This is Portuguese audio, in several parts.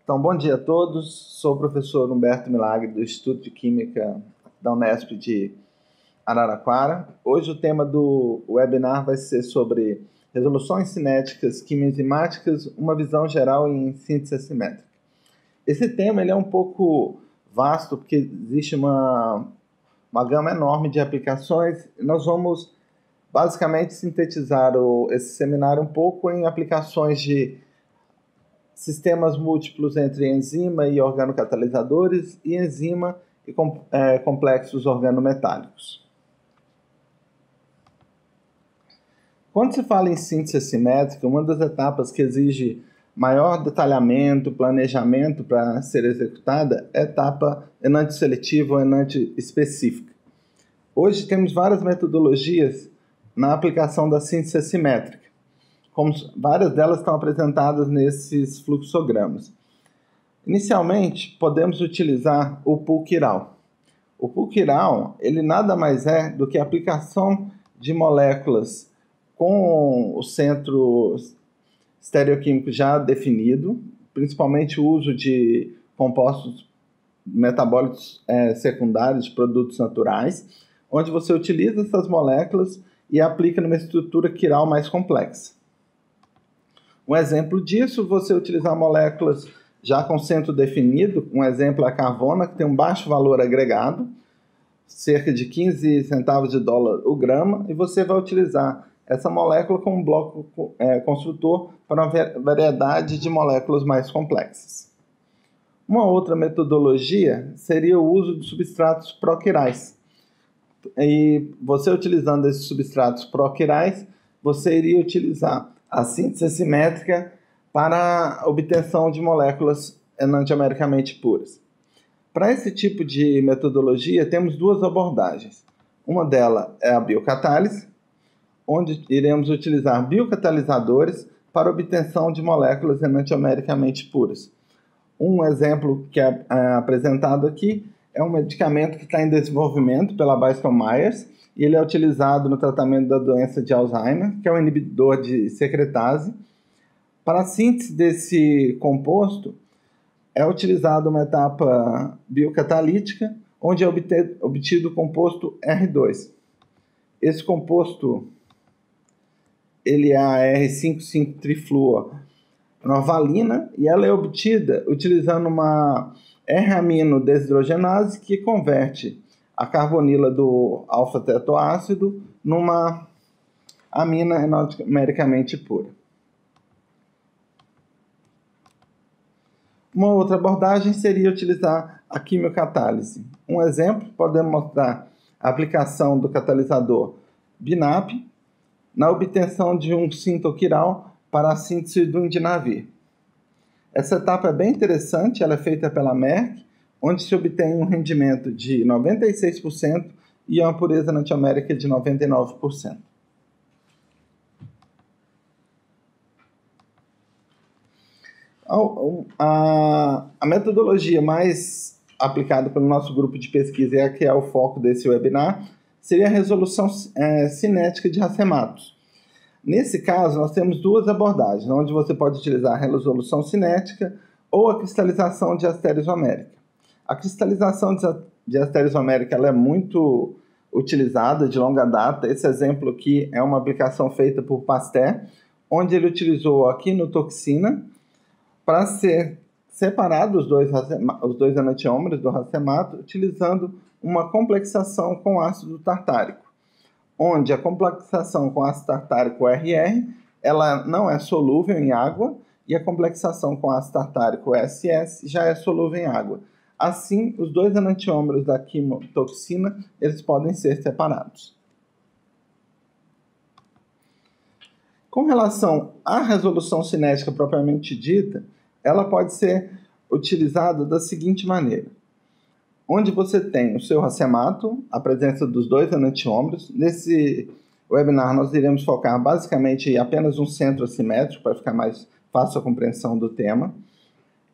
Então, bom dia a todos. Sou o professor Humberto Milagre, do Instituto de Química da Unesp de Araraquara. Hoje o tema do webinar vai ser sobre resoluções cinéticas quimioenzimáticas, uma visão geral em síntese assimétrica. Esse tema ele é um pouco vasto, porque existe uma gama enorme de aplicações. Nós vamos basicamente sintetizar esse seminário um pouco em aplicações de sistemas múltiplos entre enzima e organocatalisadores e enzima e complexos organometálicos. Quando se fala em síntese assimétrica, uma das etapas que exige maior detalhamento, planejamento para ser executada é a etapa enantisseletiva ou enantiespecífica. Hoje temos várias metodologias na aplicação da síntese assimétrica, como várias delas estão apresentadas nesses fluxogramas. Inicialmente, podemos utilizar o pool chiral. O pool chiral, ele nada mais é do que a aplicação de moléculas com o centro estereoquímico já definido, principalmente o uso de compostos metabólicos secundários de produtos naturais, onde você utiliza essas moléculas e aplica numa estrutura chiral mais complexa. Um exemplo disso, você utilizar moléculas já com centro definido, um exemplo é a carvona, que tem um baixo valor agregado, cerca de 15 centavos de dólar o grama, e você vai utilizar essa molécula como um bloco construtor para uma variedade de moléculas mais complexas. Uma outra metodologia seria o uso de substratos proquirais. E você utilizando esses substratos proquirais, você iria utilizar a síntese assimétrica para a obtenção de moléculas enantiomericamente puras. Para esse tipo de metodologia, temos duas abordagens. Uma delas é a biocatálise, onde iremos utilizar biocatalisadores para a obtenção de moléculas enantiomericamente puras. Um exemplo que é apresentado aqui é um medicamento que está em desenvolvimento pela Bristol Myers, e ele é utilizado no tratamento da doença de Alzheimer, que é um inibidor de secretase. Para a síntese desse composto, é utilizada uma etapa biocatalítica, onde é obtido o composto R2. Esse composto ele é a R5,5-trifluorovalina, e ela é obtida utilizando uma R-amino-desidrogenase que converte a carbonila do alfa-tetoácido numa amina enantiomericamente pura. Uma outra abordagem seria utilizar a quimiocatálise. Um exemplo, podemos mostrar a aplicação do catalisador BNAP na obtenção de um sintoquiral para a síntese do indinavir. Essa etapa é bem interessante, ela é feita pela Merck, onde se obtém um rendimento de 96% e uma pureza enantiomérica de 99%. A metodologia mais aplicada pelo nosso grupo de pesquisa, e a que é o foco desse webinar, seria a resolução cinética de racematos. Nesse caso, nós temos duas abordagens, onde você pode utilizar a resolução cinética ou a cristalização de asteres isomérica. A cristalização de asteres isomérica ela é muito utilizada de longa data. Esse exemplo aqui é uma aplicação feita por Pasteur, onde ele utilizou a quinotoxina para ser separado os dois enantiômeros do racemato, utilizando uma complexação com ácido tartárico, onde a complexação com ácido tartárico RR ela não é solúvel em água, e a complexação com ácido tartárico SS já é solúvel em água. Assim, os dois enantiômeros da quimotoxina eles podem ser separados. Com relação à resolução cinética propriamente dita, ela pode ser utilizada da seguinte maneira: onde você tem o seu racemato, a presença dos dois enantiômeros. Nesse webinar nós iremos focar basicamente em apenas um centro assimétrico, para ficar mais fácil a compreensão do tema.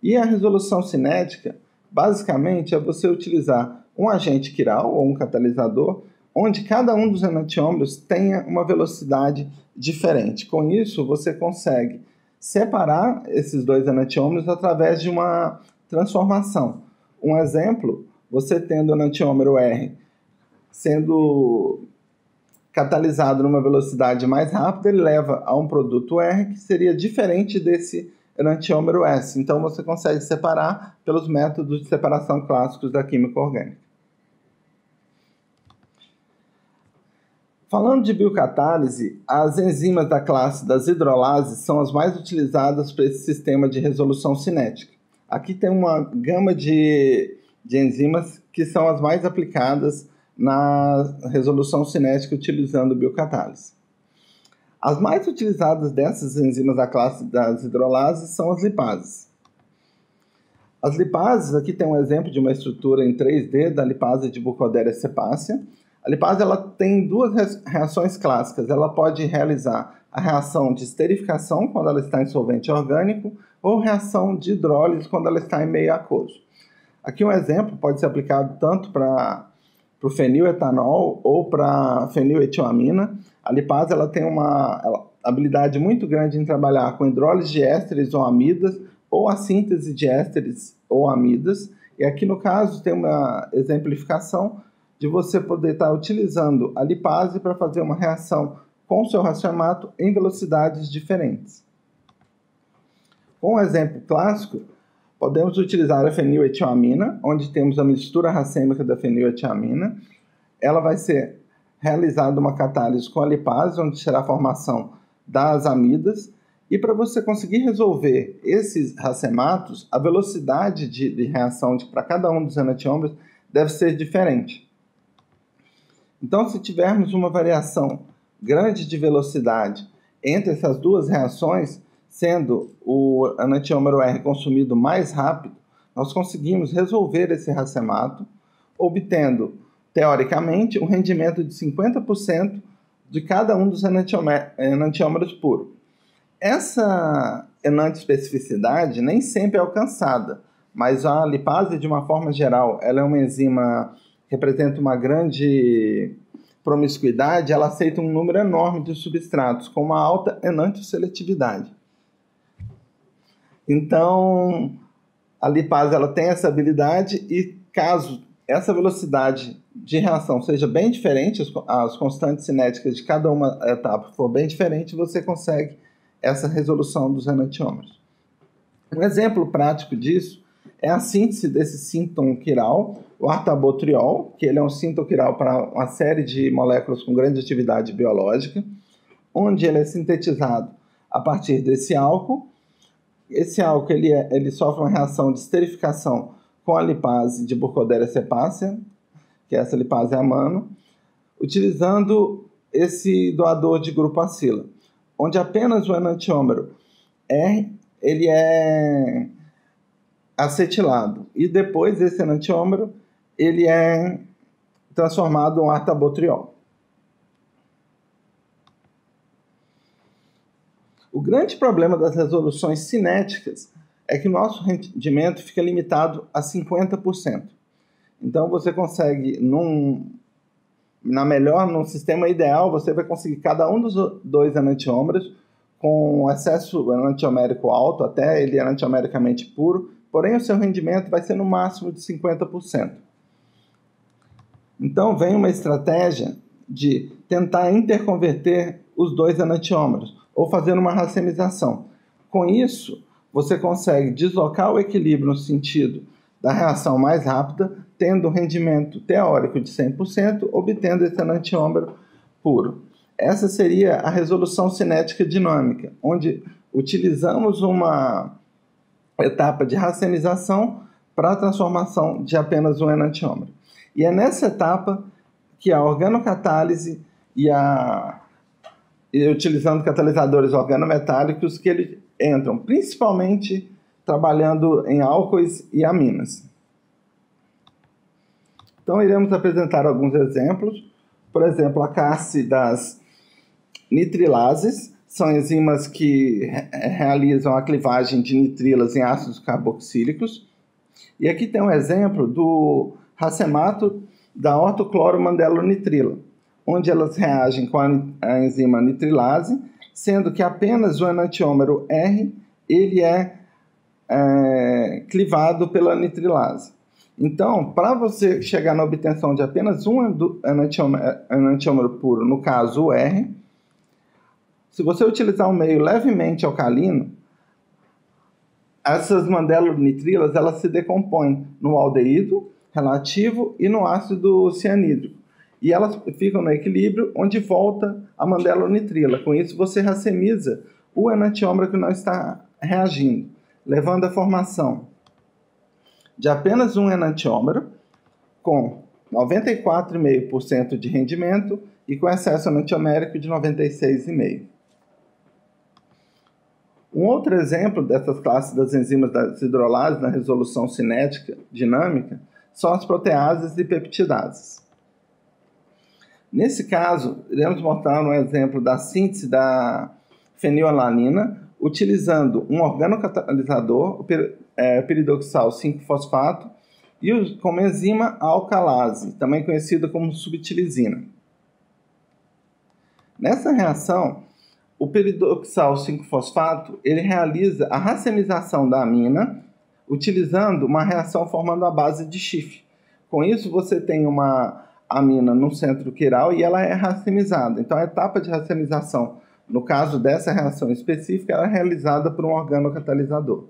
E a resolução cinética, basicamente, é você utilizar um agente quiral ou um catalisador, onde cada um dos enantiômeros tenha uma velocidade diferente. Com isso, você consegue separar esses dois enantiômeros através de uma transformação. Um exemplo, você tendo o enantiômero R sendo catalisado numa velocidade mais rápida, ele leva a um produto R que seria diferente desse enantiômero S. Então você consegue separar pelos métodos de separação clássicos da química orgânica. Falando de biocatálise, as enzimas da classe das hidrolases são as mais utilizadas para esse sistema de resolução cinética. Aqui tem uma gama de enzimas que são as mais aplicadas na resolução cinética utilizando biocatálise. As mais utilizadas dessas enzimas da classe das hidrolases são as lipases. As lipases, aqui tem um exemplo de uma estrutura em 3D da lipase de Burkholderia cepacia. A lipase ela tem duas reações clássicas. Ela pode realizar a reação de esterificação quando ela está em solvente orgânico ou reação de hidrólise quando ela está em meio aquoso. Aqui um exemplo pode ser aplicado tanto para o feniletanol ou para feniletioamina. A lipase ela tem uma habilidade muito grande em trabalhar com hidrólise de ésteres ou amidas ou a síntese de ésteres ou amidas. E aqui no caso tem uma exemplificação de você poder estar utilizando a lipase para fazer uma reação com o seu racemato em velocidades diferentes. Com um exemplo clássico, podemos utilizar a feniletioamina, onde temos a mistura racêmica da feniletioamina. Ela vai ser realizada uma catálise com a lipase, onde será a formação das amidas. E para você conseguir resolver esses racematos, a velocidade de reação para cada um dos enantiômeros deve ser diferente. Então, se tivermos uma variação grande de velocidade entre essas duas reações, sendo o enantiômero R consumido mais rápido, nós conseguimos resolver esse racemato, obtendo, teoricamente, um rendimento de 50% de cada um dos enantiômeros puros. Essa enantiespecificidade nem sempre é alcançada, mas a lipase, de uma forma geral, ela é uma enzima que representa uma grande promiscuidade, ela aceita um número enorme de substratos com uma alta enantioseletividade. Então, a lipase ela tem essa habilidade e caso essa velocidade de reação seja bem diferente, as constantes cinéticas de cada uma etapa for bem diferente, você consegue essa resolução dos enantiômeros. Um exemplo prático disso é a síntese desse sintonquiral, o artabotriol, que ele é um sintonquiral para uma série de moléculas com grande atividade biológica, onde ele é sintetizado a partir desse álcool. Esse álcool ele sofre uma reação de esterificação com a lipase de Burkholderia cepacia, que essa lipase é amano, utilizando esse doador de grupo acila, onde apenas o enantiômero R ele é acetilado e depois esse enantiômero ele é transformado em um artabotriol. O grande problema das resoluções cinéticas é que o nosso rendimento fica limitado a 50%. Então você consegue, num sistema ideal, você vai conseguir cada um dos dois enantiômeros com excesso enantiomérico alto, até ele enantiomericamente puro, porém o seu rendimento vai ser no máximo de 50%. Então vem uma estratégia de tentar interconverter os dois enantiômeros, ou fazer uma racemização. Com isso, você consegue deslocar o equilíbrio no sentido da reação mais rápida, tendo um rendimento teórico de 100%, obtendo esse enantiômero puro. Essa seria a resolução cinética dinâmica, onde utilizamos uma etapa de racemização para a transformação de apenas um enantiômero. E é nessa etapa que a organocatálise e utilizando catalisadores organometálicos que eles entram, principalmente trabalhando em álcoois e aminas. Então, iremos apresentar alguns exemplos. Por exemplo, a classe das nitrilases, são enzimas que realizam a clivagem de nitrilas em ácidos carboxílicos. E aqui tem um exemplo do racemato da ortocloromandelonitrila, onde elas reagem com a enzima nitrilase, sendo que apenas o enantiômero R ele é clivado pela nitrilase. Então, para você chegar na obtenção de apenas um enantiômero puro, no caso o R, se você utilizar um meio levemente alcalino, essas mandelonitrilas elas se decompõem no aldeído relativo e no ácido cianídrico. E elas ficam no equilíbrio onde volta a mandelonitrila. Com isso, você racemiza o enantiômero que não está reagindo, levando à formação de apenas um enantiômero com 94,5% de rendimento e com excesso enantiomérico de 96,5%. Um outro exemplo dessas classes das enzimas das hidrolases na resolução cinética dinâmica são as proteases e peptidases. Nesse caso, iremos mostrar um exemplo da síntese da fenilalanina utilizando um organocatalisador, o piridoxal 5-fosfato, e como enzima alcalase, também conhecida como subtilizina. Nessa reação, o piridoxal 5-fosfato ele realiza a racemização da amina utilizando uma reação formando a base de Schiff. Com isso, você tem uma amina no centro quiral e ela é racemizada. Então, a etapa de racemização, no caso dessa reação específica, ela é realizada por um organocatalisador.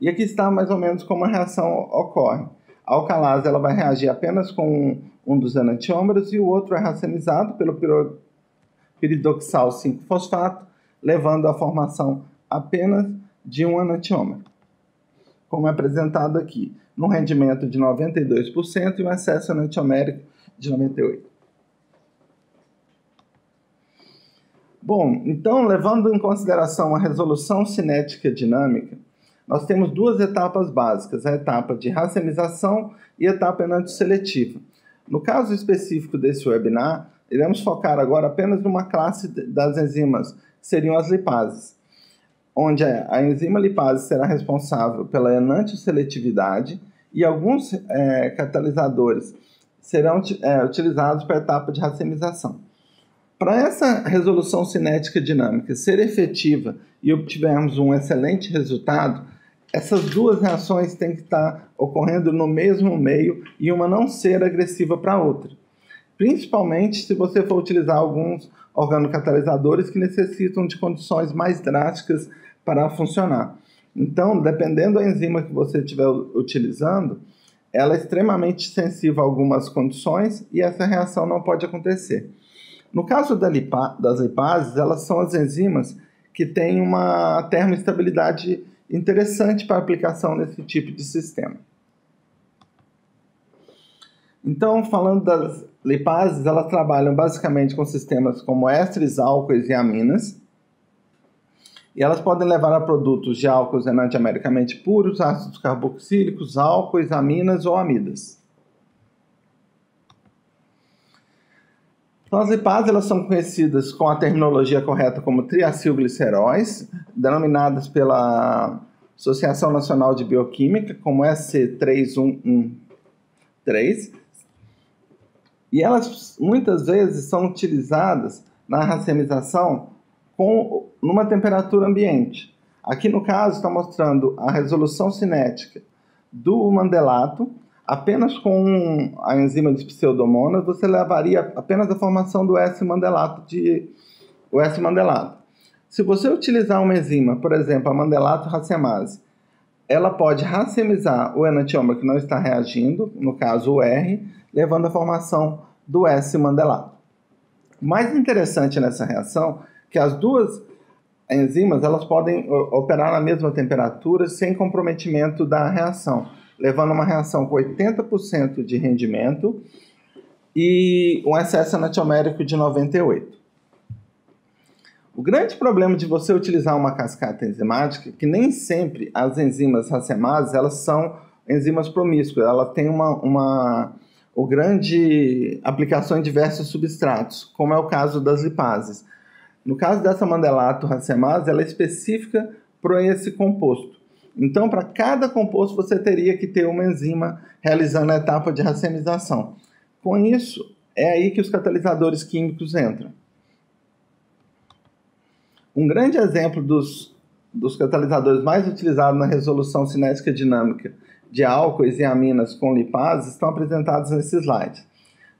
E aqui está mais ou menos como a reação ocorre. A alcalase ela vai reagir apenas com um dos enantiômeros e o outro é racemizado pelo piridoxal 5-fosfato, levando à formação apenas de um enantiômero, como é apresentado aqui, num rendimento de 92% e um excesso enantiomérico de 98%. Bom, então, levando em consideração a resolução cinética dinâmica, nós temos duas etapas básicas, a etapa de racemização e a etapa enantioseletiva. No caso específico desse webinar, iremos focar agora apenas numa classe das enzimas, que seriam as lipases, onde a enzima lipase será responsável pela enantioseletividade e alguns catalisadores serão utilizados para a etapa de racemização. Para essa resolução cinética dinâmica ser efetiva e obtivermos um excelente resultado, essas duas reações têm que estar ocorrendo no mesmo meio e uma não ser agressiva para a outra. Principalmente se você for utilizar alguns organocatalisadores que necessitam de condições mais drásticas para funcionar. Então, dependendo da enzima que você estiver utilizando, ela é extremamente sensível a algumas condições e essa reação não pode acontecer. No caso das lipases, elas são as enzimas que têm uma termoestabilidade interessante para aplicação nesse tipo de sistema. Então, falando das lipases, elas trabalham basicamente com sistemas como ésteres, álcoois e aminas. E elas podem levar a produtos de álcoois enantiomericamente puros, ácidos carboxílicos, álcoois, aminas ou amidas. Então, as lipases elas são conhecidas com a terminologia correta como triacilgliceróis, denominadas pela Associação Nacional de Bioquímica como SC3113. E elas muitas vezes são utilizadas na racemização numa temperatura ambiente. Aqui no caso está mostrando a resolução cinética do mandelato. Apenas com a enzima de pseudomonas você levaria apenas a formação do S-mandelato. Se você utilizar uma enzima, por exemplo, a mandelato racemase, ela pode racemizar o enantiômero que não está reagindo, no caso o R, levando à formação do S-mandelato. O mais interessante nessa reação é que as duas enzimas elas podem operar na mesma temperatura sem comprometimento da reação, levando a uma reação com 80% de rendimento e um excesso enantiomérico de 98%. O grande problema de você utilizar uma cascata enzimática é que nem sempre as enzimas racemases elas são enzimas promíscuas, elas têm uma grande aplicação em diversos substratos, como é o caso das lipases. No caso dessa mandelato racemase, ela é específica para esse composto. Então, para cada composto, você teria que ter uma enzima realizando a etapa de racemização. Com isso, é aí que os catalisadores químicos entram. Um grande exemplo dos catalisadores mais utilizados na resolução cinética dinâmica de álcoois e aminas com lipases estão apresentados nesse slide.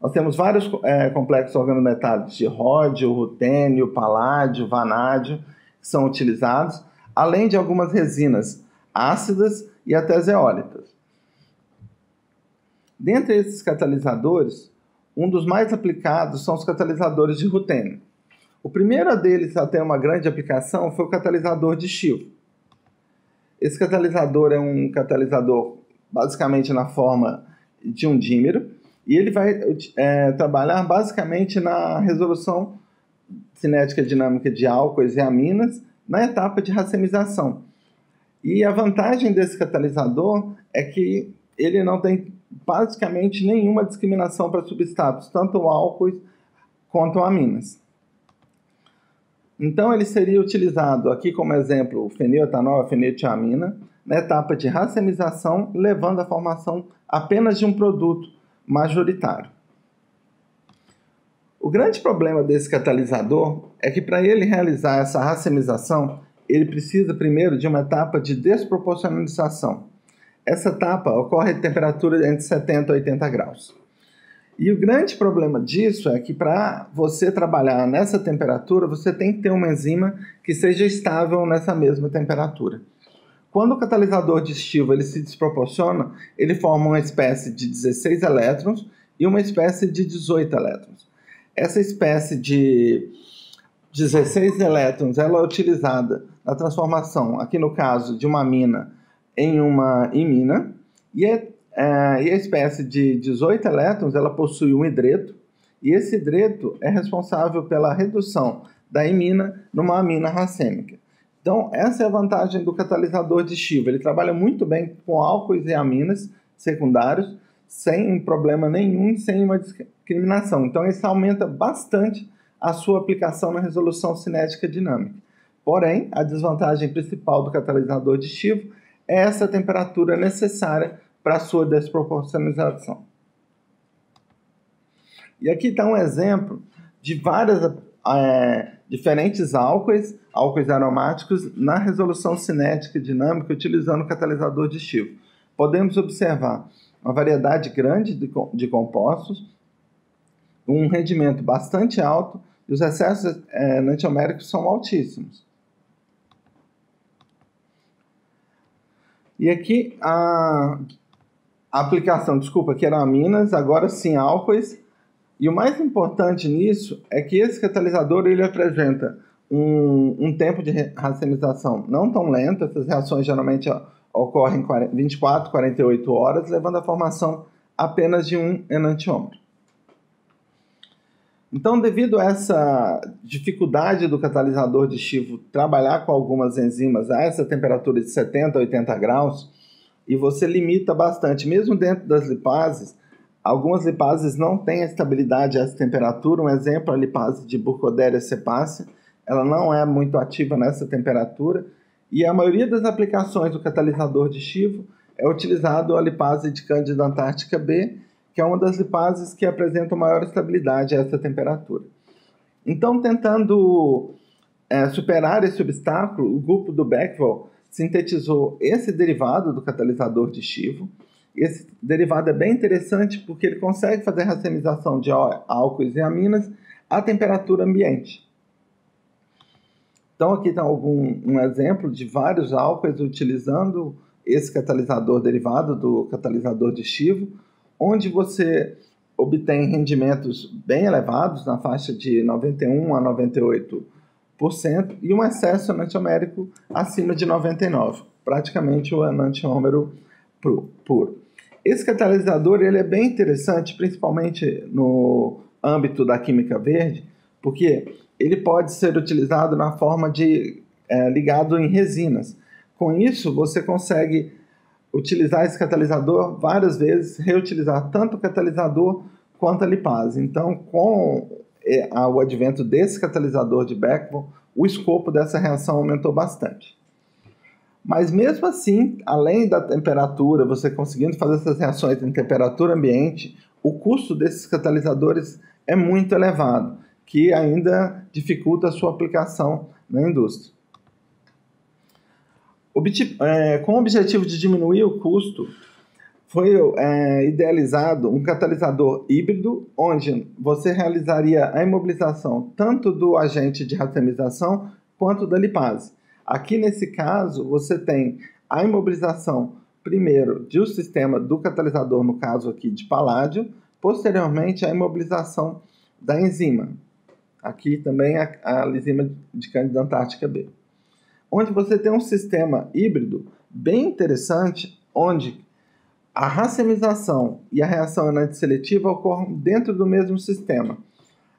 Nós temos vários complexos organometálicos de ródio, rutênio, paládio, vanádio, que são utilizados, além de algumas resinas ácidas e até zeólitas. Dentre esses catalisadores, um dos mais aplicados são os catalisadores de rutênio. O primeiro deles a ter uma grande aplicação foi o catalisador de Schivo. Esse catalisador é um catalisador basicamente na forma de um dímero, e ele vai trabalhar basicamente na resolução cinética dinâmica de álcoois e aminas na etapa de racemização. E a vantagem desse catalisador é que ele não tem basicamente nenhuma discriminação para substratos, tanto álcoois quanto aminas. Então ele seria utilizado aqui como exemplo o feniletanol, a feniletiamina, na etapa de racemização, levando à formação apenas de um produto majoritário. O grande problema desse catalisador é que para ele realizar essa racemização, ele precisa primeiro de uma etapa de desproporcionalização. Essa etapa ocorre a temperatura entre 70 e 80 graus. E o grande problema disso é que para você trabalhar nessa temperatura, você tem que ter uma enzima que seja estável nessa mesma temperatura. Quando o catalisador de Schivo ele se desproporciona, ele forma uma espécie de 16 elétrons e uma espécie de 18 elétrons. Essa espécie de 16 elétrons ela é utilizada na transformação, aqui no caso, de uma amina em uma imina, e a espécie de 18 elétrons ela possui um hidreto, e esse hidreto é responsável pela redução da imina numa amina racêmica. Então, essa é a vantagem do catalisador de Schivo. Ele trabalha muito bem com álcoois e aminas secundários, sem problema nenhum, sem uma discriminação. Então, isso aumenta bastante a sua aplicação na resolução cinética dinâmica. Porém, a desvantagem principal do catalisador de Schivo é essa temperatura necessária para a sua desproporcionalização. E aqui está um exemplo de várias diferentes álcoois aromáticos na resolução cinética dinâmica utilizando o catalisador de Schivo. Podemos observar uma variedade grande de compostos, um rendimento bastante alto e os excessos enantioméricos são altíssimos. E aqui a aplicação, que eram aminas, agora sim álcoois. E o mais importante nisso é que esse catalisador ele apresenta um tempo de racemização não tão lento. Essas reações geralmente ocorrem em 24, 48 horas, levando à formação apenas de um enantiômero. Então, devido a essa dificuldade do catalisador de Schivo trabalhar com algumas enzimas a essa temperatura de 70 a 80 graus, e você limita bastante, mesmo dentro das lipases, algumas lipases não têm estabilidade a essa temperatura. Um exemplo, a lipase de Burkholderia cepacia, ela não é muito ativa nessa temperatura, e a maioria das aplicações do catalisador de Schivo é utilizado a lipase de Cândida antártica B, que é uma das lipases que apresentam maior estabilidade a essa temperatura. Então, tentando superar esse obstáculo, o grupo do Becquerel sintetizou esse derivado do catalisador de Schivo. Esse derivado é bem interessante porque ele consegue fazer racemização de álcoois e aminas à temperatura ambiente. Então, aqui está um exemplo de vários álcoois utilizando esse catalisador derivado do catalisador de Schivo, onde você obtém rendimentos bem elevados, na faixa de 91% a 98%, e um excesso enantiomérico acima de 99%, praticamente o enantiômero puro. Esse catalisador ele é bem interessante, principalmente no âmbito da química verde, porque ele pode ser utilizado na forma de ligado em resinas. Com isso, você consegue utilizar esse catalisador várias vezes, reutilizar tanto o catalisador quanto a lipase. Então, com o advento desse catalisador de Becquerel, o escopo dessa reação aumentou bastante. Mas mesmo assim, além da temperatura, você conseguindo fazer essas reações em temperatura ambiente, o custo desses catalisadores é muito elevado, que ainda dificulta a sua aplicação na indústria. Com o objetivo de diminuir o custo, foi idealizado um catalisador híbrido, onde você realizaria a imobilização tanto do agente de racemização quanto da lipase. Aqui, nesse caso, você tem a imobilização, primeiro, do sistema do catalisador, no caso aqui de paládio, posteriormente a imobilização da enzima. Aqui também a enzima de Candida antártica B. Onde você tem um sistema híbrido bem interessante, onde a racemização e a reação enantiosseletiva ocorrem dentro do mesmo sistema.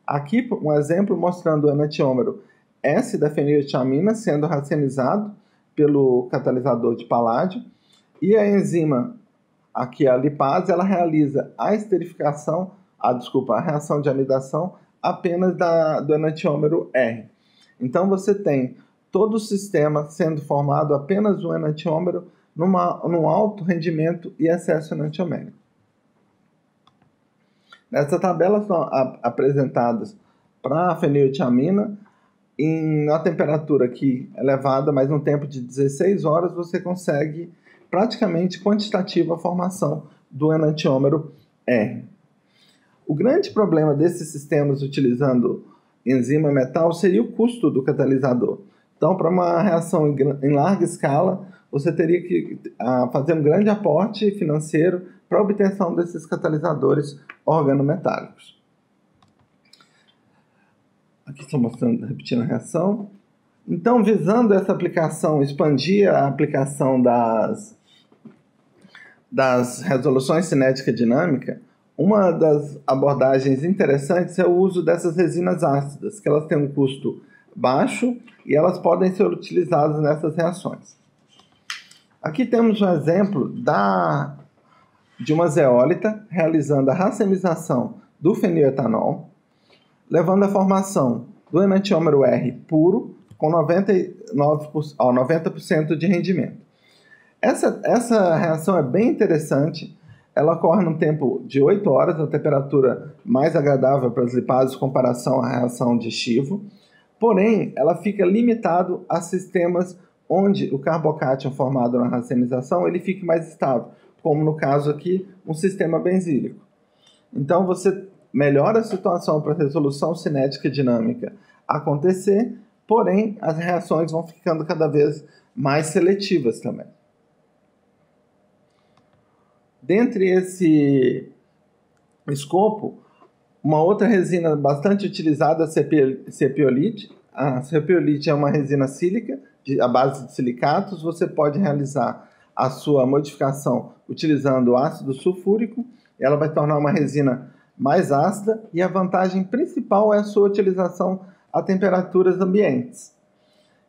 Aqui um exemplo mostrando o enantiômero S da feniloetiamina sendo racemizado pelo catalisador de paládio, e a enzima, aqui a lipase, ela realiza a esterificação, a reação de amidação apenas do enantiômero R. Então você tem todo o sistema sendo formado apenas um enantiômero num alto rendimento e excesso enantiomérico. Nessa tabela são apresentadas para a feniloetiamina, na temperatura aqui elevada, mas num tempo de 16 horas, você consegue praticamente quantitativa a formação do enantiômero R. O grande problema desses sistemas utilizando enzima metal seria o custo do catalisador. Então, para uma reação em larga escala, você teria que fazer um grande aporte financeiro para a obtenção desses catalisadores organometálicos. Aqui estou mostrando, repetindo a reação. Então, visando essa aplicação, expandir a aplicação das resoluções cinética dinâmica, uma das abordagens interessantes é o uso dessas resinas ácidas, que elas têm um custo baixo e elas podem ser utilizadas nessas reações. Aqui temos um exemplo de uma zeólita realizando a racemização do feniletanol, levando à formação do enantiômero R puro com 90% de rendimento. Essa reação é bem interessante, ela ocorre num tempo de 8 horas, a temperatura mais agradável para as lipases em comparação à reação de Chivo, porém, ela fica limitada a sistemas onde o carbocátion formado na racemização ele fique mais estável, como no caso aqui, um sistema benzílico. Então, você melhora a situação para a resolução cinética dinâmica acontecer, porém, as reações vão ficando cada vez mais seletivas também. Dentre esse escopo, uma outra resina bastante utilizada é a cepiolite. A cepiolite é uma resina sílica, à base de silicatos. Você pode realizar a sua modificação utilizando ácido sulfúrico. Ela vai tornar uma resina mais ácida e a vantagem principal é a sua utilização a temperaturas ambientes.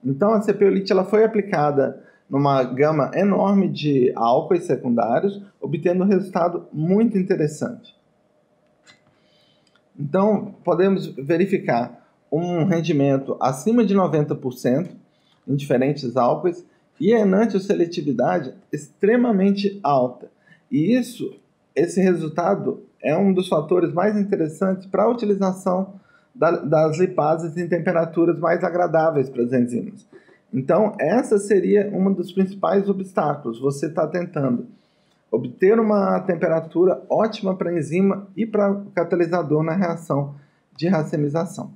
Então, a cepiolite ela foi aplicada numa gama enorme de álcoois secundários, obtendo um resultado muito interessante. Então, podemos verificar um rendimento acima de 90% em diferentes álcoois e a enantioseletividade extremamente alta. E esse resultado é um dos fatores mais interessantes para a utilização das lipases em temperaturas mais agradáveis para as enzimas. Então, essa seria um dos principais obstáculos. Você está tentando obter uma temperatura ótima para a enzima e para o catalisador na reação de racemização.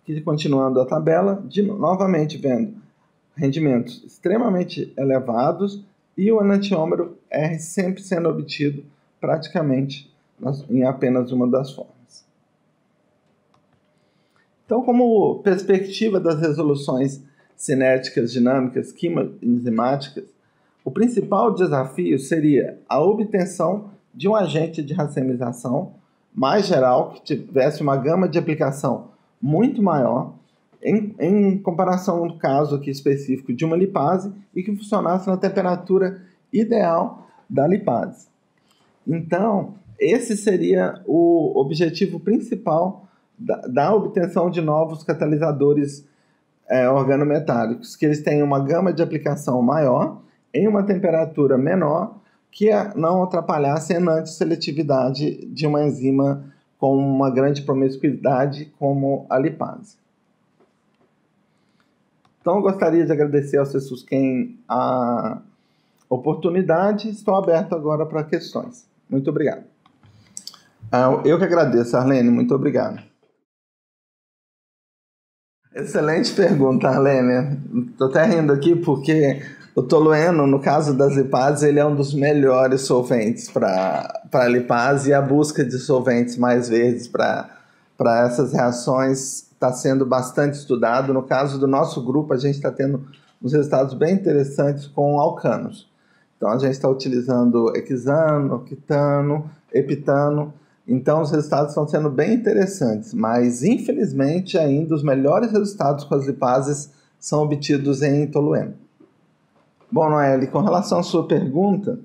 Aqui, continuando a tabela, novamente vendo rendimentos extremamente elevados e o enantiômero R sempre sendo obtido praticamente em apenas uma das formas. Então, como perspectiva das resoluções cinéticas dinâmicas químico-enzimáticas, o principal desafio seria a obtenção de um agente de racemização mais geral, que tivesse uma gama de aplicação muito maior, em comparação no caso aqui específico de uma lipase, e que funcionasse na temperatura ideal da lipase. Então, esse seria o objetivo principal da obtenção de novos catalisadores organometálicos, que eles tenham uma gama de aplicação maior, em uma temperatura menor, que não atrapalhasse a enantioseletividade de uma enzima com uma grande promiscuidade como a lipase. Então, eu gostaria de agradecer ao Sesusquem a oportunidade. Estou aberto agora para questões. Muito obrigado. Eu que agradeço, Arlene. Muito obrigado. Excelente pergunta, Arlene. Estou até rindo aqui porque o tolueno, no caso das lipases, ele é um dos melhores solventes para lipase, e a busca de solventes mais verdes para essas reações está sendo bastante estudado. No caso do nosso grupo, a gente está tendo uns resultados bem interessantes com alcanos. Então, a gente está utilizando hexano, octano, epitano. Então, os resultados estão sendo bem interessantes, mas, infelizmente, ainda os melhores resultados com as lipases são obtidos em tolueno. Bom, Noelle, com relação à sua pergunta,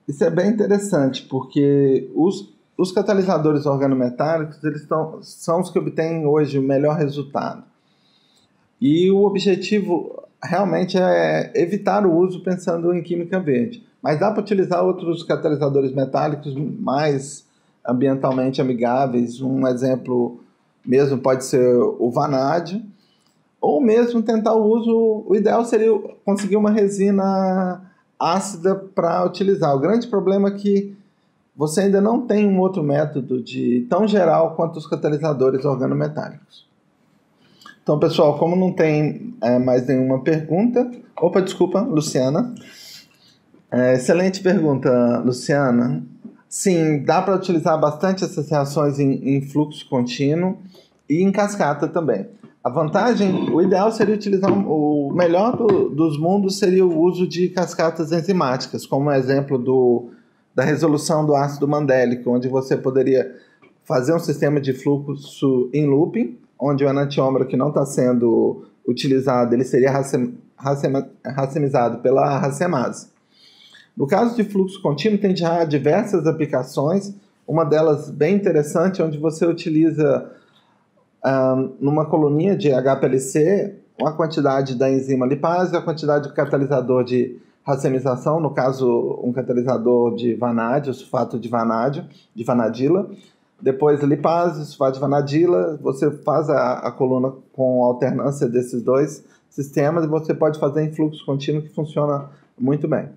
isso é bem interessante, porque os catalisadores organometálicos são os que obtêm hoje o melhor resultado. E o objetivo realmente é evitar o uso pensando em química verde. Mas dá para utilizar outros catalisadores metálicos mais ambientalmente amigáveis. Um exemplo mesmo pode ser o vanádio, ou mesmo tentar o uso. O ideal seria conseguir uma resina ácida para utilizar. O grande problema é que você ainda não tem um outro método tão geral quanto os catalisadores organometálicos. Então, pessoal, como não tem mais nenhuma pergunta... Opa, desculpa, Luciana. Excelente pergunta, Luciana. Sim, dá para utilizar bastante essas reações em fluxo contínuo e em cascata também. A vantagem, o ideal seria utilizar, o melhor dos mundos seria o uso de cascatas enzimáticas, como o exemplo da resolução do ácido mandélico, onde você poderia fazer um sistema de fluxo em looping, onde o enantiômero que não está sendo utilizado, ele seria racemizado pela racemase. No caso de fluxo contínuo, tem já diversas aplicações, uma delas bem interessante, onde você utiliza numa coluninha de HPLC uma quantidade da enzima lipase, a quantidade do catalisador de racemização, no caso um catalisador de vanádio, sulfato de vanádio, de vanadila, depois lipase, sulfato de vanadila, você faz a coluna com alternância desses dois sistemas e você pode fazer em fluxo contínuo, que funciona muito bem.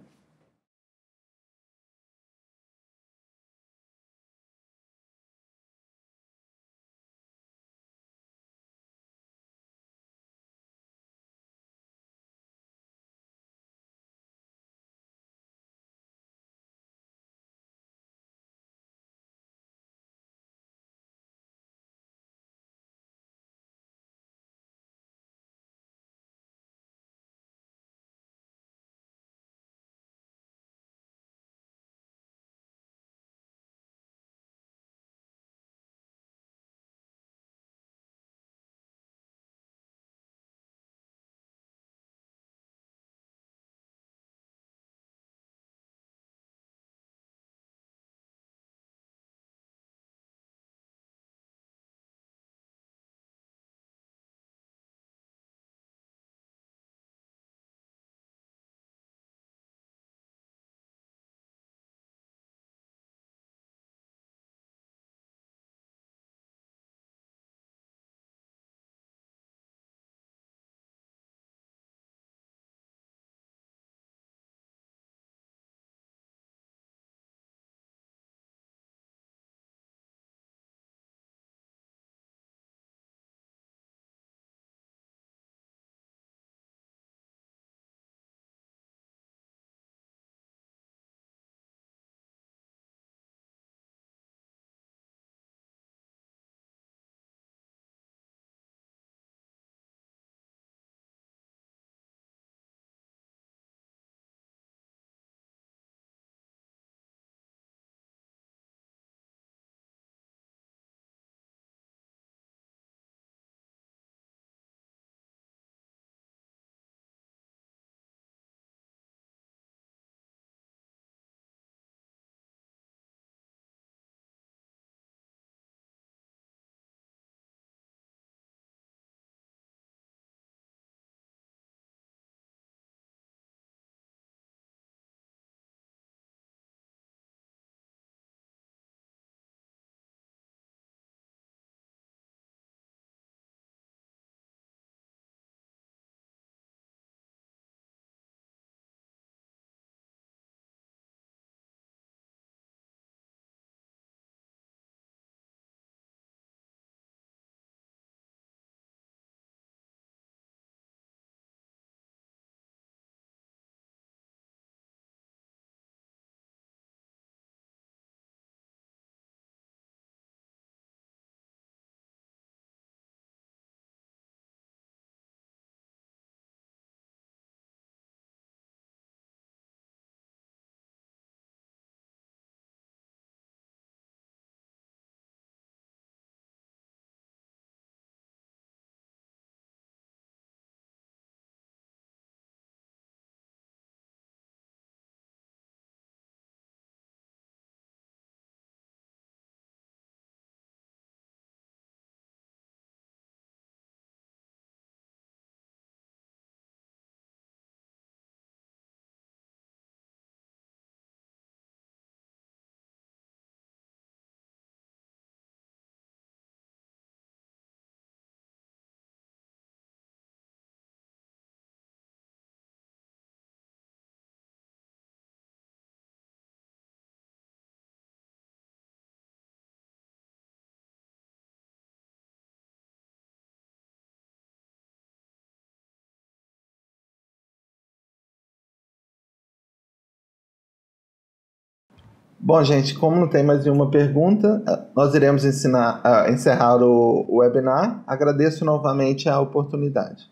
Bom, gente, como não tem mais nenhuma pergunta, nós iremos encerrar o webinar. Agradeço novamente a oportunidade.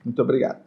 Muito obrigado.